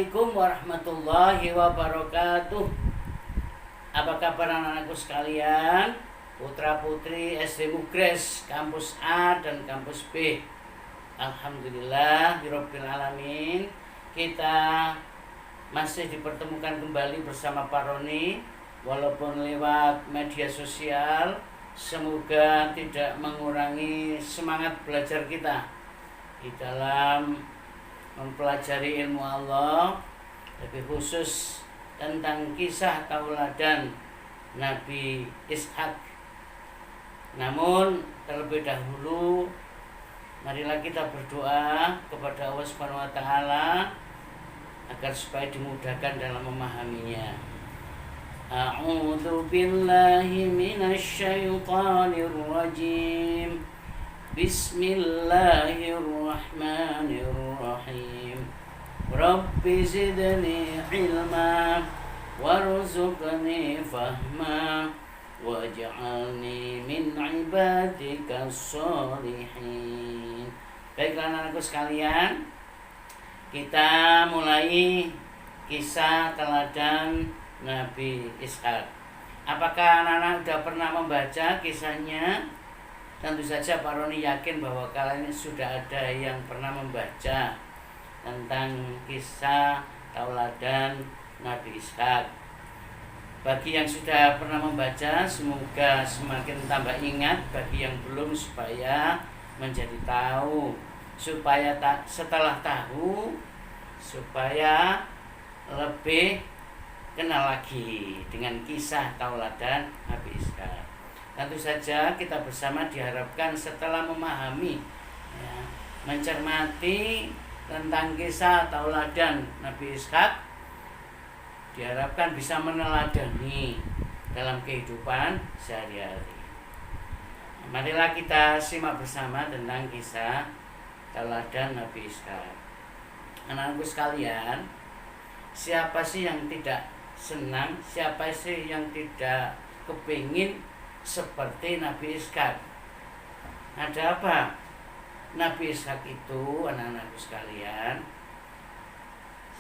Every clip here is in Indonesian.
Assalamualaikum warahmatullahi wabarakatuh. Apa kabar anak-anakku sekalian? Putra putri SD Mugres kampus A dan kampus B. Alhamdulillah Rabbil alamin. Kita masih dipertemukan kembali bersama Pak Roni, walaupun lewat media sosial. Semoga tidak mengurangi semangat belajar kita di dalam mempelajari ilmu Allah, lebih khusus tentang kisah tauladan Nabi Ishak. Namun terlebih dahulu marilah kita berdoa kepada Allah Subhanahu wa taala agar supaya dimudahkan dalam memahaminya. A'udzu billahi minasy syaithanir rajim. Bismillahirrahmanirrahim. Rabbi zidni ilma warzuqni fahma waj'alni min ibadika sholihin. Baiklah anak-anakku sekalian, kita mulai kisah teladan Nabi Ishak. Apakah anak-anak sudah pernah membaca kisahnya? Tentu saja Pak Roni yakin bahwa kalian sudah ada yang pernah membaca tentang kisah tauladan Nabi Ishak. Bagi yang sudah pernah membaca, semoga semakin tambah ingat. Bagi yang belum, supaya menjadi tahu, supaya setelah tahu, supaya lebih kenal lagi dengan kisah tauladan Nabi Ishak. Tentu saja kita bersama diharapkan setelah memahami, mencermati tentang kisah tauladan Nabi Ishak, diharapkan bisa meneladani dalam kehidupan sehari-hari. Marilah kita simak bersama tentang kisah tauladan Nabi Ishak. Anak-anakku sekalian, siapa sih yang tidak senang, siapa sih yang tidak kepingin seperti Nabi Ishak? Ada apa? Nabi Ishak itu, anak-anakku sekalian,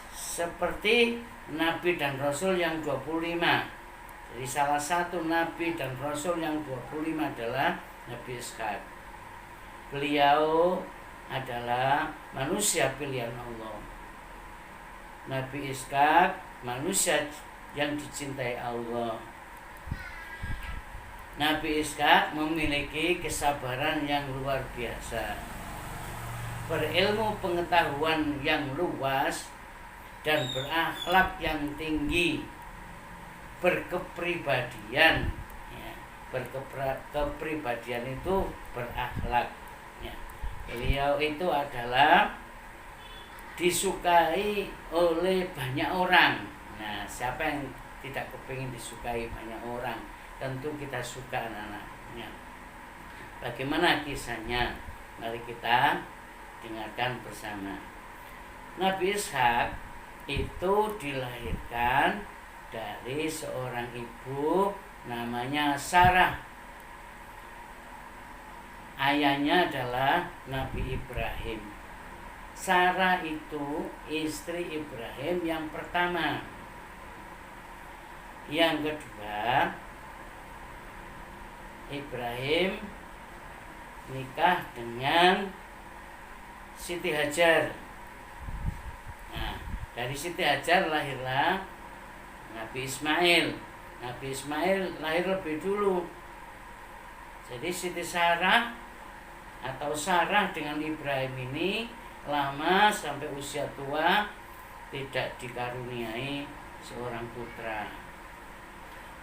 seperti Nabi dan Rasul yang 25. Jadi salah satu Nabi dan Rasul yang 25 adalah Nabi Ishak. Beliau adalah manusia pilihan Allah. Nabi Ishak manusia yang dicintai Allah. Nabi Ishak memiliki kesabaran yang luar biasa, berilmu pengetahuan yang luas, dan berakhlak yang tinggi, berkepribadian. Berkepribadian itu berakhlak. Beliau itu adalah disukai oleh banyak orang. Nah, siapa yang tidak kepingin disukai banyak orang? Tentu kita suka anak-anaknya. Bagaimana kisahnya? Mari kita dengarkan bersama. Nabi Ishak itu dilahirkan dari seorang ibu namanya Sarah. Ayahnya adalah Nabi Ibrahim. Sarah itu istri Ibrahim yang pertama. Yang kedua, Ibrahim nikah dengan Siti Hajar. Nah, dari Siti Hajar lahirlah Nabi Ismail. Nabi Ismail lahir lebih dulu. Jadi Siti Sarah atau Sarah dengan Ibrahim ini lama sampai usia tua tidak dikaruniai seorang putra.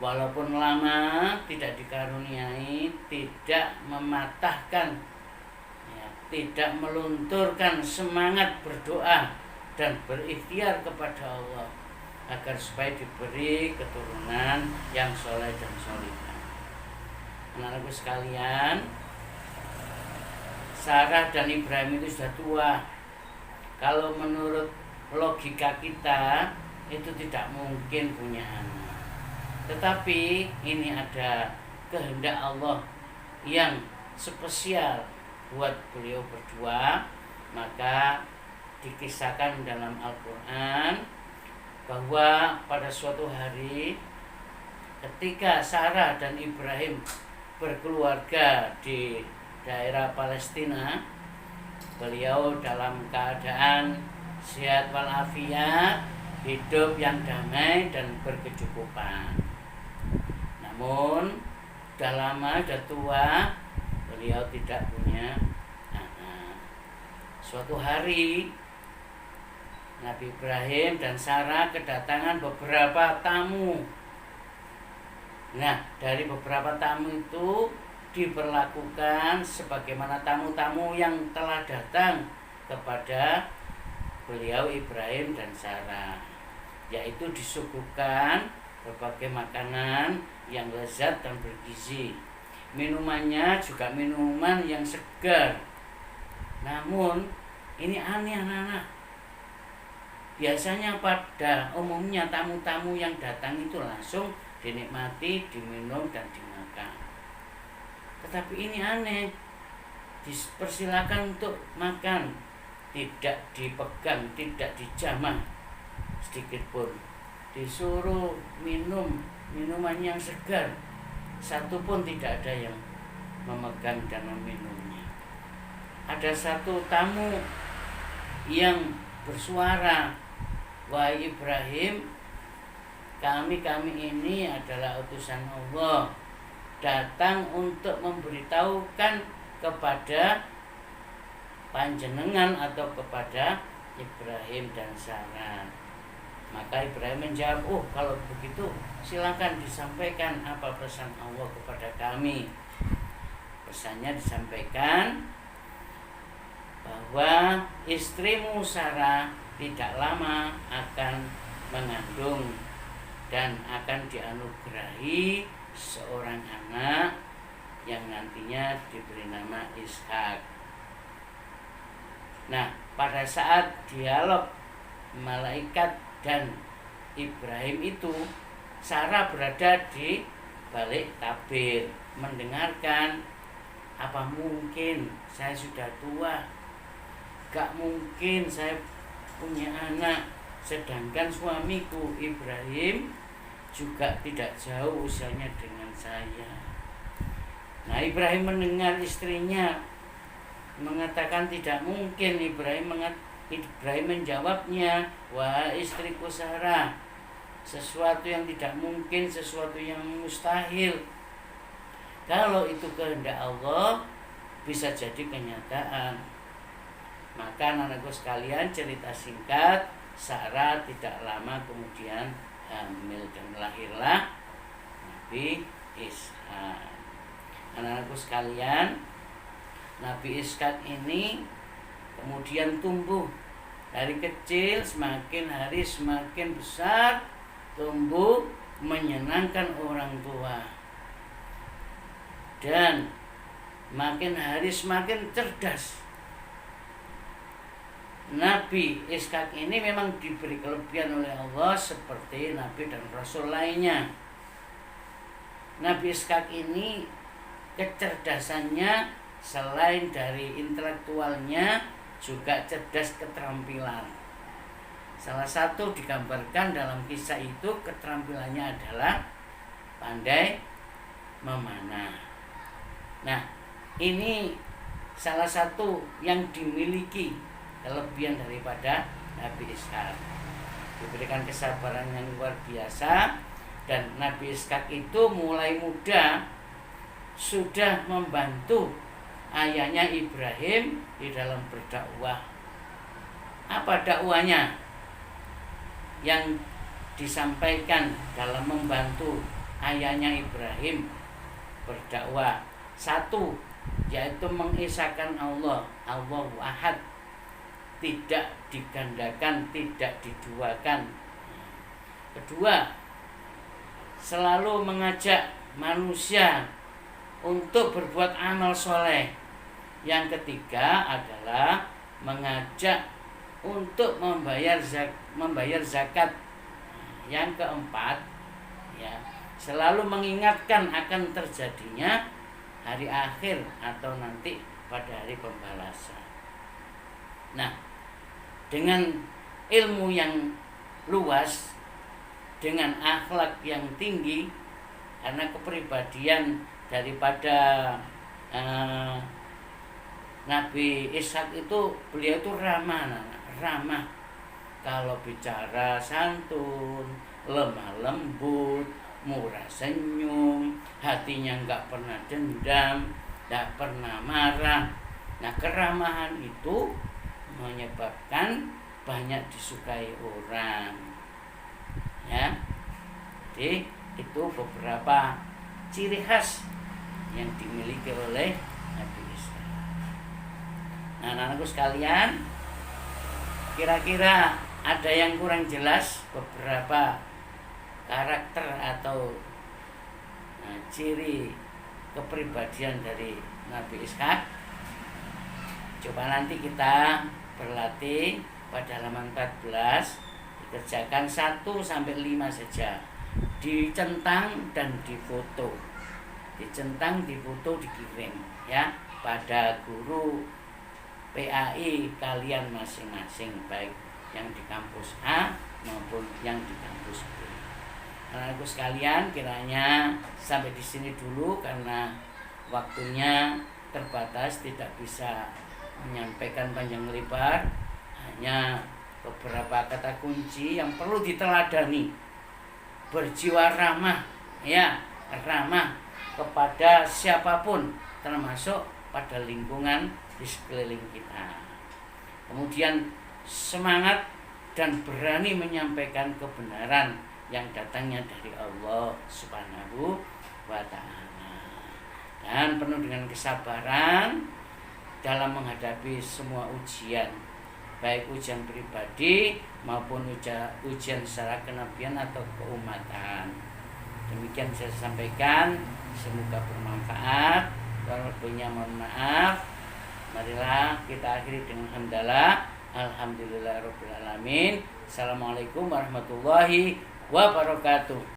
Walaupun lama tidak dikaruniai, tidak mematahkan, tidak melunturkan semangat berdoa dan berikhtiar kepada Allah agar supaya diberi keturunan yang soleh dan solihah. Anak-anakku sekalian, Sarah dan Ibrahim itu sudah tua. Kalau menurut logika kita itu tidak mungkin punya anak. Tetapi ini ada kehendak Allah yang spesial buat beliau berdua, maka dikisahkan dalam Al-Quran bahwa pada suatu hari ketika Sarah dan Ibrahim berkeluarga di daerah Palestina, beliau dalam keadaan sehat walafiat, hidup yang damai dan berkecukupan. Namun sudah lama, sudah tua, beliau tidak punya anak. Suatu hari Nabi Ibrahim dan Sarah kedatangan beberapa tamu. Nah, dari beberapa tamu itu diperlakukan sebagaimana tamu-tamu yang telah datang kepada beliau Ibrahim dan Sarah, yaitu disuguhkan berbagai makanan yang lezat dan bergizi. Minumannya juga minuman yang segar. Namun ini aneh anak-anak. Biasanya pada umumnya tamu-tamu yang datang itu langsung dinikmati, diminum dan dimakan. Tetapi ini aneh. Dipersilakan untuk makan, tidak dipegang, tidak dijamah sedikit pun. Disuruh minum minuman yang segar, satu pun tidak ada yang memegang dan meminumnya. Ada satu tamu yang bersuara, "Wahai Ibrahim, kami ini adalah utusan Allah, datang untuk memberitahukan kepada panjenengan atau kepada Ibrahim dan Sarah." Maka Ibrahim menjawab, "Oh, kalau begitu silakan disampaikan apa pesan Allah kepada kami." Pesannya disampaikan bahwa istrimu Sarah tidak lama akan mengandung dan akan dianugerahi seorang anak yang nantinya diberi nama Ishak. Nah, pada saat dialog malaikat dan Ibrahim itu, Sarah berada di balik tabir mendengarkan. Apa mungkin saya sudah tua, gak mungkin saya punya anak, sedangkan suamiku Ibrahim juga tidak jauh usianya dengan saya. Nah, Ibrahim mendengar istrinya mengatakan tidak mungkin. Ibrahim menjawabnya, "Wahai istriku Sarah, sesuatu yang tidak mungkin, sesuatu yang mustahil. Kalau itu kehendak Allah, bisa jadi kenyataan." Maka anak-anakku sekalian, cerita singkat, Sarah tidak lama kemudian hamil dan lahirlah Nabi Ishak. Anak-anakku sekalian, Nabi Ishak ini kemudian tumbuh dari kecil, semakin hari semakin besar, tumbuh menyenangkan orang tua, dan makin hari semakin cerdas. Nabi Ishak ini memang diberi kelebihan oleh Allah seperti Nabi dan Rasul lainnya. Nabi Ishak ini kecerdasannya selain dari intelektualnya juga cerdas keterampilan. Salah satu digambarkan dalam kisah itu, keterampilannya adalah pandai memanah. Nah, ini salah satu yang dimiliki kelebihan daripada Nabi Ishak. Diberikan kesabaran yang luar biasa, dan Nabi Ishak itu mulai muda sudah membantu ayahnya Ibrahim di dalam berdakwah. Apa dakwahnya yang disampaikan dalam membantu ayahnya Ibrahim berdakwah? Satu, yaitu mengisahkan Allah, Allahu Ahad, tidak digandakan, tidak diduakan. Kedua, selalu mengajak manusia untuk berbuat amal soleh. Yang ketiga adalah mengajak untuk membayar zakat. Yang keempat, ya, selalu mengingatkan akan terjadinya hari akhir atau nanti pada hari pembalasan. Nah, dengan ilmu yang luas, dengan akhlak yang tinggi, karena kepribadian daripada Nabi Ishak itu, beliau itu ramah, ramah. Kalau bicara santun, lemah lembut, murah senyum, hatinya nggak pernah dendam, nggak pernah marah. Nah, keramahan itu menyebabkan banyak disukai orang. Ya, jadi itu beberapa ciri khas yang dimiliki oleh Nabi Ishak. Nah, anak-anakku sekalian, kira-kira ada yang kurang jelas beberapa karakter atau ciri kepribadian dari Nabi Ishak? Coba nanti kita berlatih pada halaman 14, dikerjakan 1-5 saja, dicentang dan difoto. Dicentang, difoto, dikirim ya pada guru PAI kalian masing-masing, baik yang di kampus A maupun yang di kampus B. Anak-anakku sekalian, kiranya sampai di sini dulu karena waktunya terbatas, tidak bisa menyampaikan panjang lebar, hanya beberapa kata kunci yang perlu diteladani. Berjiwa ramah, ya, ramah kepada siapapun, termasuk pada lingkungan di sekeliling kita. Kemudian semangat dan berani menyampaikan kebenaran yang datangnya dari Allah Subhanahu wa Ta'ala, dan penuh dengan kesabaran dalam menghadapi semua ujian, baik ujian pribadi maupun ujian secara kenabian atau keumatan. Demikian saya sampaikan, semoga bermanfaat. Kalau punya mohon maaf. Marilah kita akhiri dengan hamdalah. Alhamdulillahirabbil alamin. Assalamualaikum warahmatullahi wabarakatuh.